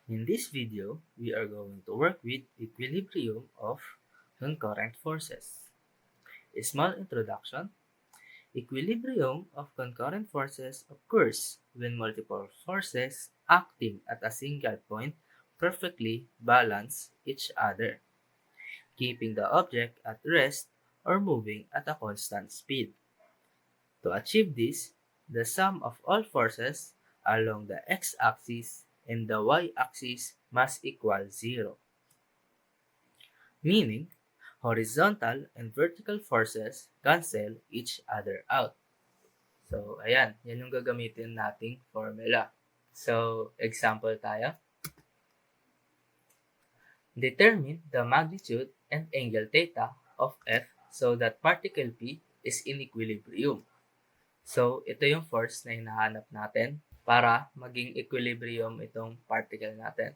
In this video, we are going to work with equilibrium of concurrent forces. A small introduction. Equilibrium of concurrent forces occurs when multiple forces acting at a single point perfectly balance each other, keeping the object at rest or moving at a constant speed. To achieve this, the sum of all forces along the x-axis and the y-axis must equal 0, meaning horizontal and vertical forces cancel each other out. So, ayan, yan yung gagamitin nating formula. So, example tayo. Determine the magnitude and angle theta of F so that particle P is in equilibrium. So, ito yung force na hinahanap natin para maging equilibrium itong particle natin.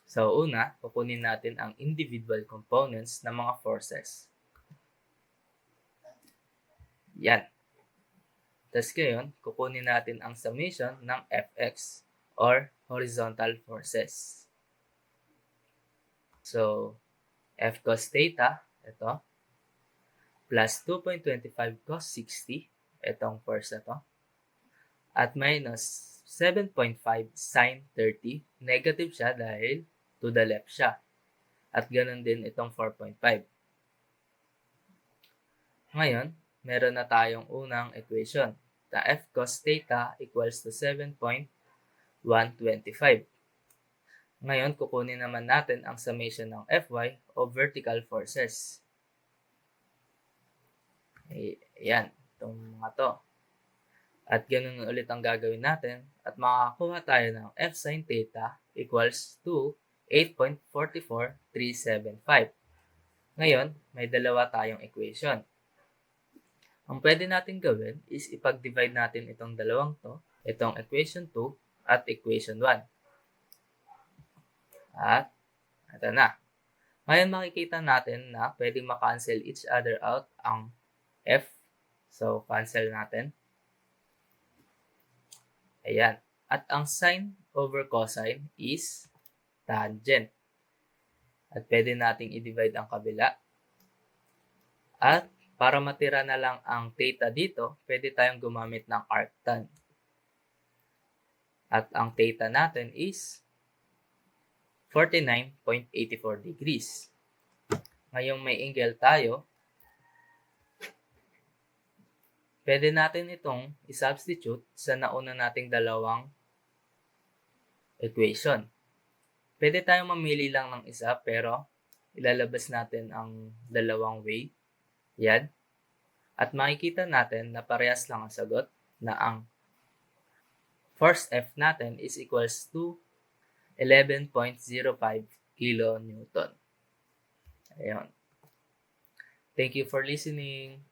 So, una, kukunin natin ang individual components ng mga forces. Yan. Tapos ngayon, kukunin natin ang summation ng Fx or horizontal forces. So, F cos theta, ito, plus 2.25 cos 60, itong force na to, at minus 7.5 sin 30, negative siya dahil to the left siya. At ganun din itong 4.5. Ngayon, meron na tayong unang equation. The F cos theta equals to 7.125. Ngayon, kukunin naman natin ang summation ng Fy o vertical forces. Ayan, itong mga to. At ganun ulit ang gagawin natin at makakakuha tayo ng F sin theta equals to 8.44375. Ngayon, may dalawa tayong equation. Ang pwede natin gawin is ipag-divide natin itong dalawang to, itong equation 2 at equation 1. At ito na. Ngayon makikita natin na pwedeng makancel each other out ang F. So, cancel natin. Ayan. At ang sine over cosine is tangent. At pwede nating i-divide ang kabila. At para matira na lang ang theta dito, pwede tayong gumamit ng arctan. At ang theta natin is 49.84 degrees. Ngayong may angle tayo, pwede natin itong i-substitute sa nauna nating dalawang equation. Pwede tayong mamili lang ng isa pero ilalabas natin ang dalawang way. Yan. At makikita natin na parehas lang ang sagot na ang force F natin is equals to 11.05 kilonewton. Ayun. Thank you for listening.